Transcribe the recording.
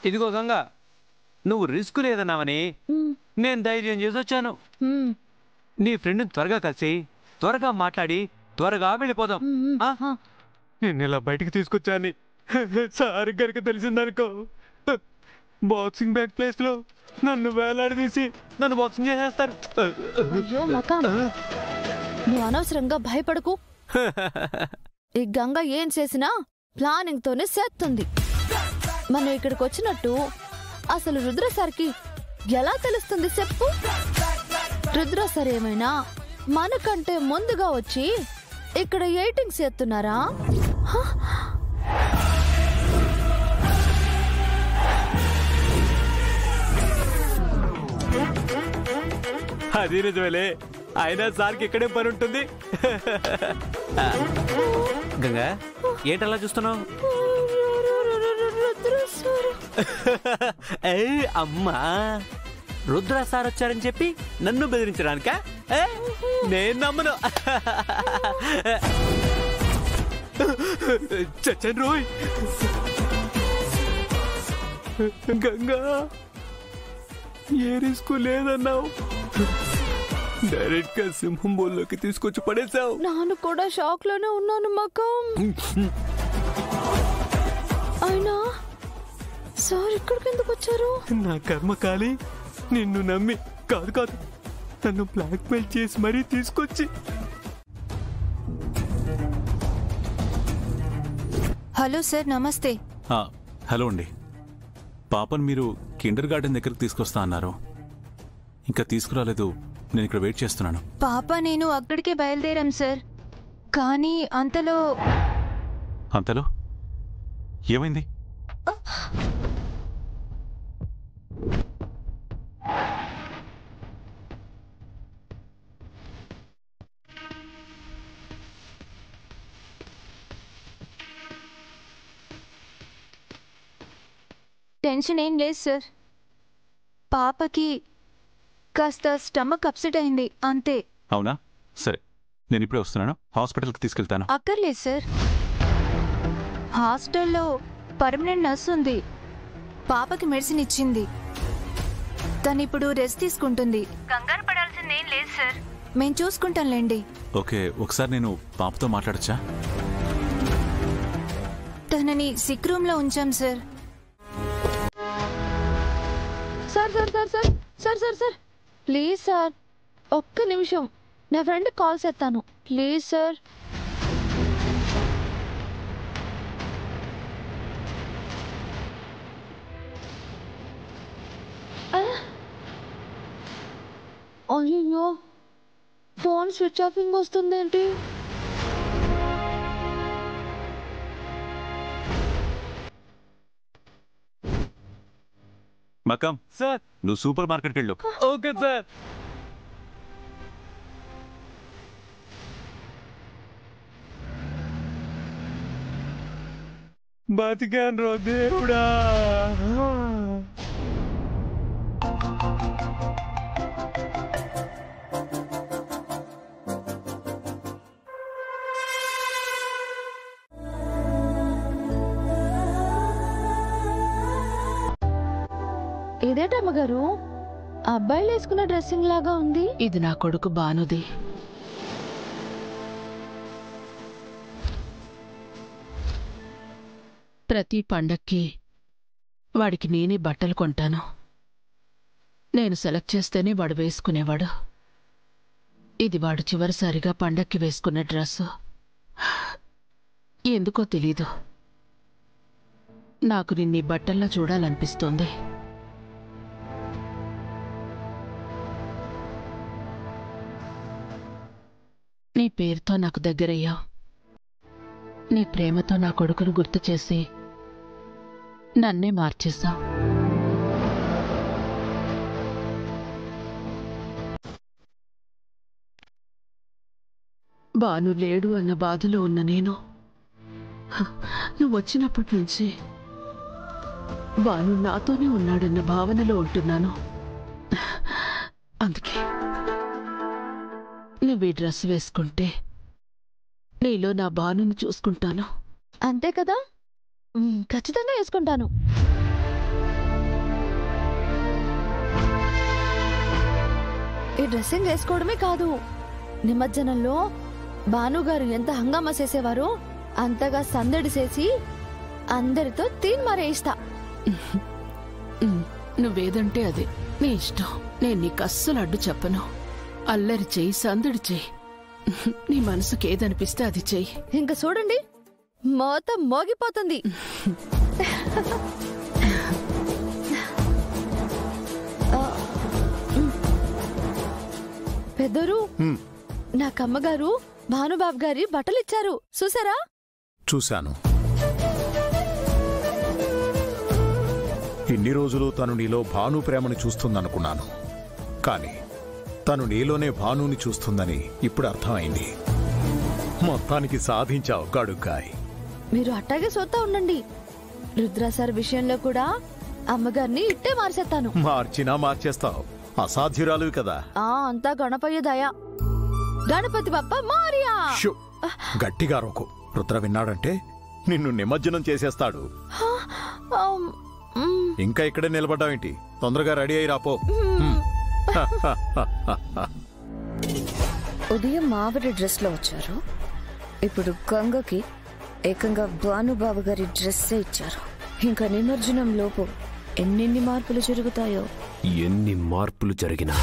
ఇదిగో గంగా, నువ్వు రిస్క్ లేదన్నావని నేను ధైర్యం చేసి వచ్చాను. నీ ఫ్రెండ్ని త్వరగా కలిసి త్వరగా మాట్లాడి త్వరగా వెళ్ళిపోదాం. నేను ఇలా బయటికి తీసుకొచ్చాను. సార్ గారికి తెలిసిందనుకో, బాక్సింగ్ బ్యాగ్ ప్లేస్ లో నన్ను వేలాడదీసి నన్ను బాక్సింగ్ చేసేస్తారు. నువ్వు అనవసరంగా భయపడకు. ఈ గంగ ఏం చేసినా ప్లానింగ్ తోనే చేస్తుంది. మనం ఇక్కడికి వచ్చినట్టు అసలు రుద్ర సార్కి ఎలా తెలుస్తుంది చెప్పు? రుద్ర సార్ ఏమైనా మనకంటే ముందుగా వచ్చి ఇక్కడ ఎయిటింగ్స్ చేస్తున్నారా? అది నిజమేలే, అయినా సార్కి ఇక్కడే పని ఉంటుంది. గంగా, ఏంటలా చూస్తున్నావు? అమ్మా, రుద్ర సార్ వచ్చారని చెప్పి నన్ను బెదిరించడానిక? నేను నమ్మను. చచ్చన్ రోయ్. గంగా, ఏ రిస్క్ లేదన్నావు, డైరెక్ట్ గా సింహం బోల్లోకి తీసుకొచ్చి పడేసావు. నాను కూడా షాక్ లోనే ఉన్నాను మకం. అయినా సార్ ఇక్కడికి ఎందుకు వచ్చారు? నా కర్మకాలి, నిన్ను నమ్మి కాదు నన్ను బ్లాక్ మెయిల్ చేసి మరీ తీసుకొచ్చి. హలో సార్, నమస్తే. హలో అండి. పాపను మీరు కిండర్ గార్డెన్ దగ్గరకు తీసుకొస్తా అన్నారు, ఇంకా తీసుకురాలేదు. నేను ఇక్కడ వెయిట్ చేస్తున్నాను. పాప నేను అక్కడికే బయలుదేరాం సార్, కానీ అంతలో ఏమైంది? టెన్షన్ ఏం లేదు సార్, పాపకి కాస్త స్టమక్ అప్సెట్ అయింది అంతే. అవునా? సరే, నేను ఇప్పుడే వస్తున్నాను. హాస్పిటల్కి తీసుకెళ్తాను. అక్కర్లేదు సార్, హాస్టల్లో పర్మనెంట్ నర్స్ ఉంది. పాపకి మెడిసిన్ ఇచ్చింది, తను ఇప్పుడు రెస్ట్ తీసుకుంటుంది. కంగారు పడాల్సిందేం లేదు సార్, మేము చూసుకుంటాంలేండి. ఓకే, ఒకసారి నేను పాపతో మాట్లాడచ్చా? తనని సిక్ రూమ్ లో ఉంచాం sir. Sir sir sir sir sir sir sir please sir, ఒక్క నిమిషం నా ఫ్రెండ్ కాల్ చేస్తాను ప్లీజ్ సార్. అయ్యో, ఫోన్ స్విచ్ ఆఫింగ్ వస్తుందేంటి? మకం సార్, నువ్వు సూపర్ మార్కెట్కి వెళ్ళు. Okay sir. బతికాను రో దేవుడా. ఇదేటమ్మ గారు, అబ్బాయిలు వేసుకున్న డ్రెస్సింగ్ లాగా ఉంది. ఇది నా కొడుకు బానుది. ప్రతి పండక్కి వాడికి నేనే బట్టలు కొంటాను. నేను సెలెక్ట్ చేస్తేనే వాడు వేసుకునేవాడు. ఇది వాడు చివరిసారిగా పండక్కి వేసుకున్న డ్రెస్సు. ఎందుకో తెలీదు, నాకు నిన్నీ బట్టల్లా చూడాలనిపిస్తోంది. నీ పేరుతో నాకు దగ్గరయ్యావు. నీ ప్రేమతో నా కొడుకును గుర్తు చేసి నన్నే మార్చేశావు. బాను లేడు అన్న బాధలో ఉన్న నేను నువ్వు వచ్చినప్పటి నుంచి బాను నాతోనే ఉన్నాడన్న భావనలో ఉంటున్నాను. అందుకే నువ్వు ఈ డ్రెస్ వేసుకుంటే నీలో నా బానుని చూసుకుంటాను. అంతే కదా, ఖచ్చితంగా వేసుకుంటాను. ఈ డ్రెస్సింగ్ వేసుకోవడమే కాదు, నిమజ్జనంలో భానుగారు ఎంత హంగామా చేసేవారో అంతగా సందడి చేసి అందరితో తీన్మారేయిస్తా. నువ్వేదంటే అదే, నీ ఇష్టం. నేను నీకు అస్సలు అడ్డు చెప్పను. అల్లరి చెయ్యి, సందడి చెయ్యి, నీ మనసుకి ఏదనిపిస్తే అది చెయ్యి. ఇంకా చూడండి, మొత్తం మోగిపోతుంది. పెద్దరు, నాకమ్మగారు భానుబాబు గారి బట్టలిచ్చారు, చూసారా? చూశాను. ఇన్ని రోజులు తను నీలో భాను ప్రేమను చూస్తుందనుకున్నాను, కానీ తను నీలోనే భానుని చూస్తుందని ఇప్పుడు అర్థమైంది. మొత్తానికి సాధించావు గడుగ్గాయ్. మీరు అట్టాగే చూస్తా ఉండండి. రుద్ర సార్ విషయంలో కూడా అమ్మగారిని ఇట్టే మార్చేస్తాను. మార్చినా మార్చేస్తావు, అసాధ్యురాలు కదా. అంతా గణపయ్య దయ. గణపతి బప్ప మారియా. గట్టిగా రోకు. రుద్ర విన్నాడంటే నిన్ను నిమజ్జనం చేసేస్తాడు. ఇంకా ఇక్కడే నిలబడ్డావేంటి? తొందరగా రెడీ అయి రాపో. ఉదయం మావిడి డ్రెస్ లో వచ్చారు, ఇప్పుడు గంగకి ఏకంగా భానుబాబు గారి డ్రెస్సే ఇచ్చారు. ఇంకా నిమజ్జనం లోపు ఎన్నెన్ని మార్పులు జరుగుతాయో. ఎన్ని మార్పులు జరిగినా